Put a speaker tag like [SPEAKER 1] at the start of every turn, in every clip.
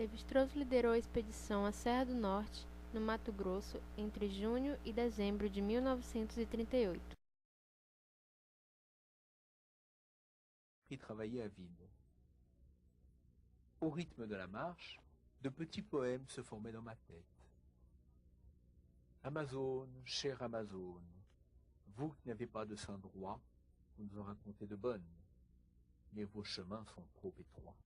[SPEAKER 1] Levi-Strauss liderou a expedição à Serra do Norte, no Mato Grosso, entre junho e dezembro de 1938.
[SPEAKER 2] Et travailler à vide. Au rythme de la marche, de petits poèmes se formaient dans ma tête. Amazone, chère Amazone, vous qui n'avez pas de sein droit, vous nous en racontez de bonnes, mais vos chemins sont trop étroits.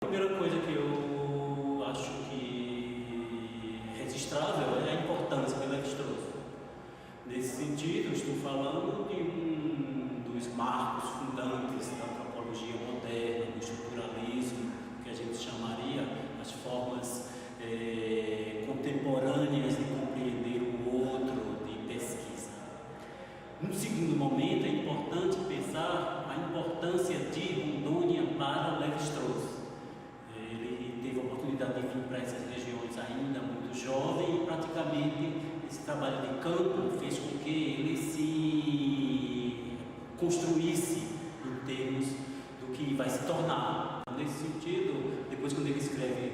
[SPEAKER 3] A primeira coisa que eu acho que é registrável é a importância do Levi-Strauss. Nesse sentido, estou falando de dos marcos fundantes da antropologia moderna, do estruturalismo, que a gente chamaria as formas contemporâneas de compreender o outro, de pesquisa. Num segundo momento, é importante pensar a importância de Rondônia para Levi-Strauss. Ele teve a oportunidade de vir para essas regiões ainda muito jovem e praticamente esse trabalho de campo fez com que ele se construísse em termos do que vai se tornar. Nesse sentido, depois quando ele escreve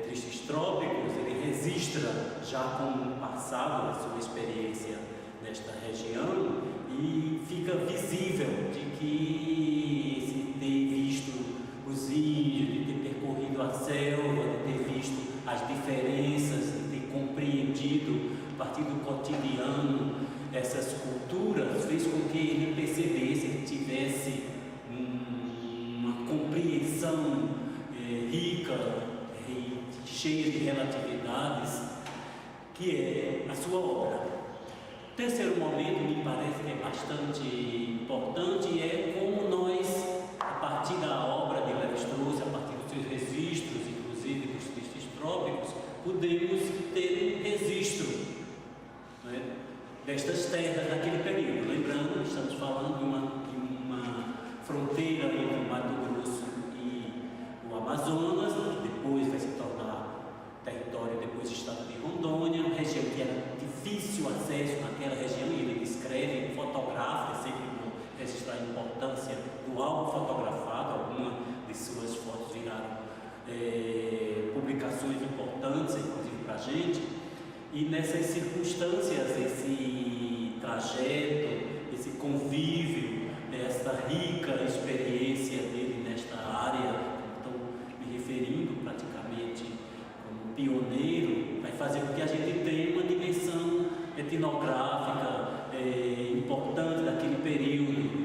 [SPEAKER 3] Tristes Trópicos, ele registra já com o passado a sua experiência nesta região e fica visível de que se ter visto os índios, de ter percorrido a selva, de ter visto as diferenças, de ter compreendido a partir do cotidiano essas culturas, fez com que ele percebesse, ele tivesse uma compreensão rica e cheia de relatividades, que é a sua obra. O terceiro momento me parece que é bastante importante é como nós, a partir da obra de Levi-Strauss, a partir dos seus registros, inclusive dos Tristes Trópicos, podemos ter um registro, né, destas terras daquele período. Lembrando, estamos falando de uma fronteira entre o Mato Grosso e o Amazonas, que depois vai se tornar território, depois estado de Rondônia, uma região que era difícil acesso naquela região, e ele descreve, fotografa, é sempre bom registrar a importância do algo fotografado. Algumas de suas fotos viraram publicações importantes, inclusive para a gente, e nessas circunstâncias, esse trajeto, esse convívio, essa rica experiência dele nesta área, estou me referindo praticamente como pioneiro, vai fazer com que a gente tenha uma dimensão etnográfica importante daquele período,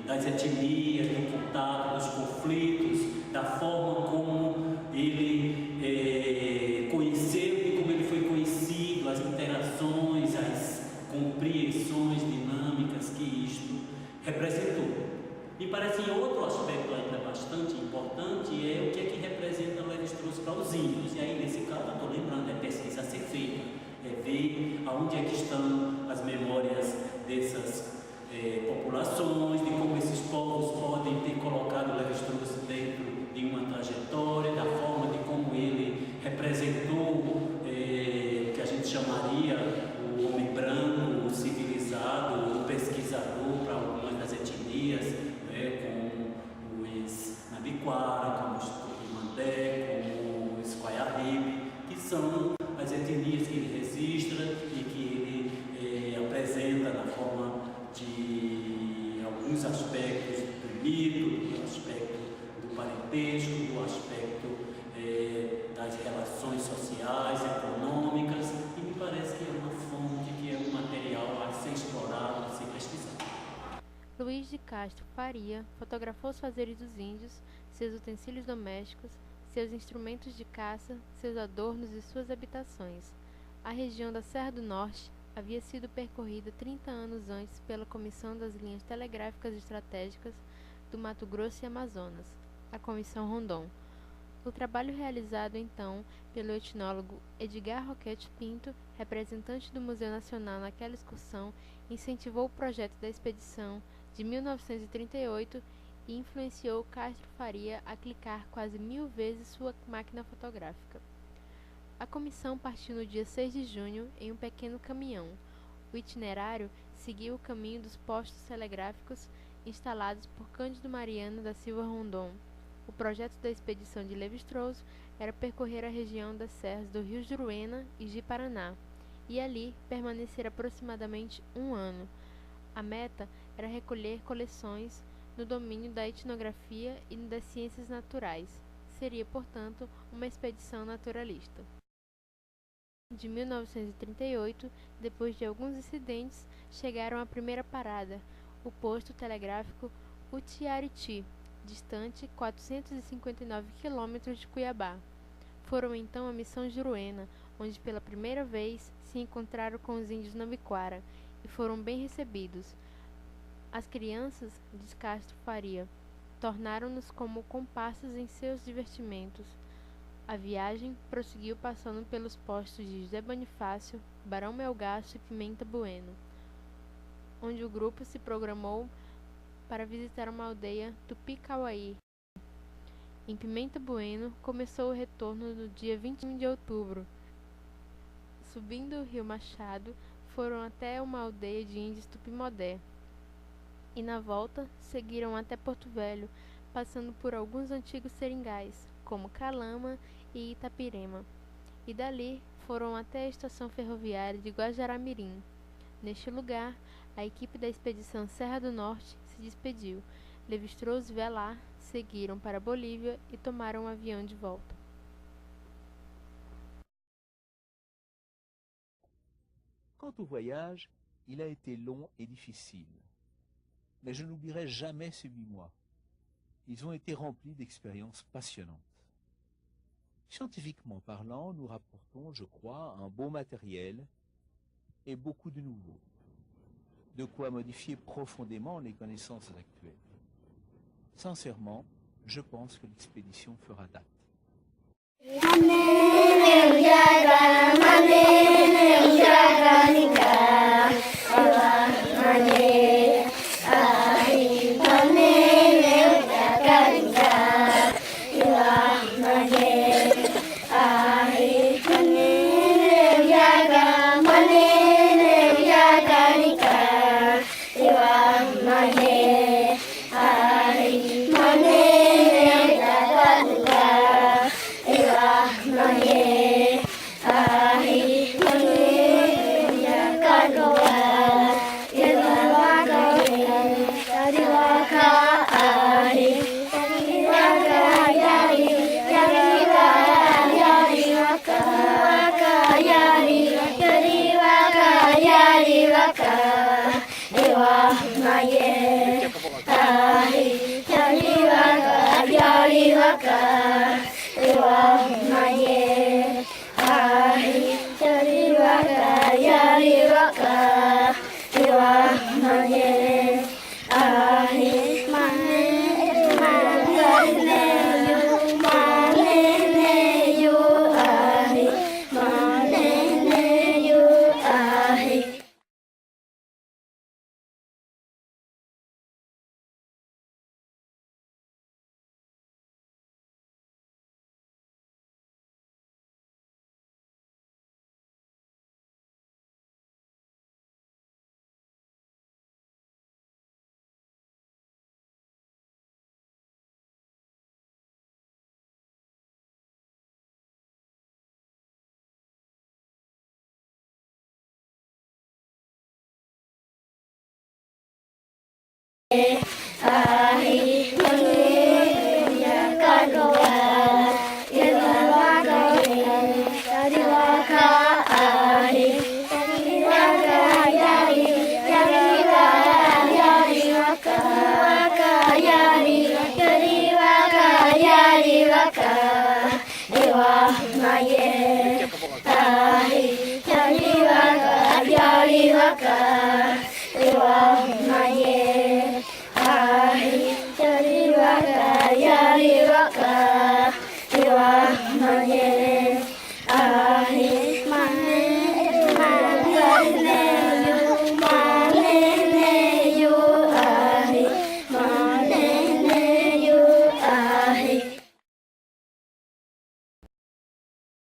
[SPEAKER 3] das etnias, do contato, dos conflitos, da forma como ele conheceu e como ele foi conhecido, as interações, as compreensões dinâmicas que isto representou. Me parece outro aspecto ainda bastante importante é o que é que representa Levi-Strauss para os índios. E aí, nesse caso, eu estou lembrando, é pesquisa a ser feita, é ver aonde é que estão as memórias dessas populações, de como esses povos podem ter colocado Levi-Strauss dentro de uma trajetória, da forma de como ele representou que a gente chamaria o homem branco, o civilizado, o pesquisador para algumas das etnias, como os Nabiquara, como os Tupimandé, como os Quaiarribe, que são as etnias que ele registra e que ele apresenta na forma de alguns aspectos do mito, do aspecto do parentesco, do aspecto das relações sociais, econômicas, e me parece que é uma fonte, que é um material a ser explorado, a ser pesquisado.
[SPEAKER 1] Luiz de Castro Faria fotografou os fazeres dos índios, seus utensílios domésticos, seus instrumentos de caça, seus adornos e suas habitações. A região da Serra do Norte havia sido percorrida 30 anos antes pela Comissão das Linhas Telegráficas Estratégicas do Mato Grosso e Amazonas, a Comissão Rondon. O trabalho realizado então pelo etnólogo Edgar Roquette Pinto, representante do Museu Nacional naquela excursão, incentivou o projeto da expedição de 1938 e influenciou Castro Faria a clicar quase 1000 vezes sua máquina fotográfica. A comissão partiu no dia 6 de junho em um pequeno caminhão. O itinerário seguiu o caminho dos postos telegráficos instalados por Cândido Mariano da Silva Rondon. O projeto da expedição de Lévi-Strauss era percorrer a região das serras do Rio Juruena e Ji-Paraná, e ali permanecer aproximadamente um ano. A meta era recolher coleções no domínio da etnografia e das ciências naturais. Seria, portanto, uma expedição naturalista. De 1938, depois de alguns incidentes, chegaram à primeira parada, o posto telegráfico Utiariti, distante 459 quilômetros de Cuiabá. Foram então à missão Juruena, onde pela primeira vez se encontraram com os índios Nambiquara e foram bem recebidos. As crianças, diz Castro Faria, tornaram-nos como comparsas em seus divertimentos. A viagem prosseguiu passando pelos postos de José Bonifácio, Barão Melgaço e Pimenta Bueno, onde o grupo se programou para visitar uma aldeia Tupi-Kauai. Em Pimenta Bueno, começou o retorno no dia 21 de outubro. Subindo o rio Machado, foram até uma aldeia de índios Tupimodé. E na volta, seguiram até Porto Velho, passando por alguns antigos seringais, como Calama e Itapirema. E dali, foram até a estação ferroviária de Guajará-Mirim. Neste lugar, a equipe da expedição Serra do Norte se despediu. Lévi-Strauss e Velar seguiram para a Bolívia e tomaram um avião de volta.
[SPEAKER 2] Quant au voyage, il a été long et difficile. Mais je n'oublierai jamais ces 8 mois. Ils ont été remplis d'expériences passionnantes. Scientifiquement parlant, nous rapportons, je crois, un beau matériel et beaucoup de nouveau. De quoi modifier profondément les connaissances actuelles. Sincèrement, je pense que l'expédition fera date.
[SPEAKER 4] Waka,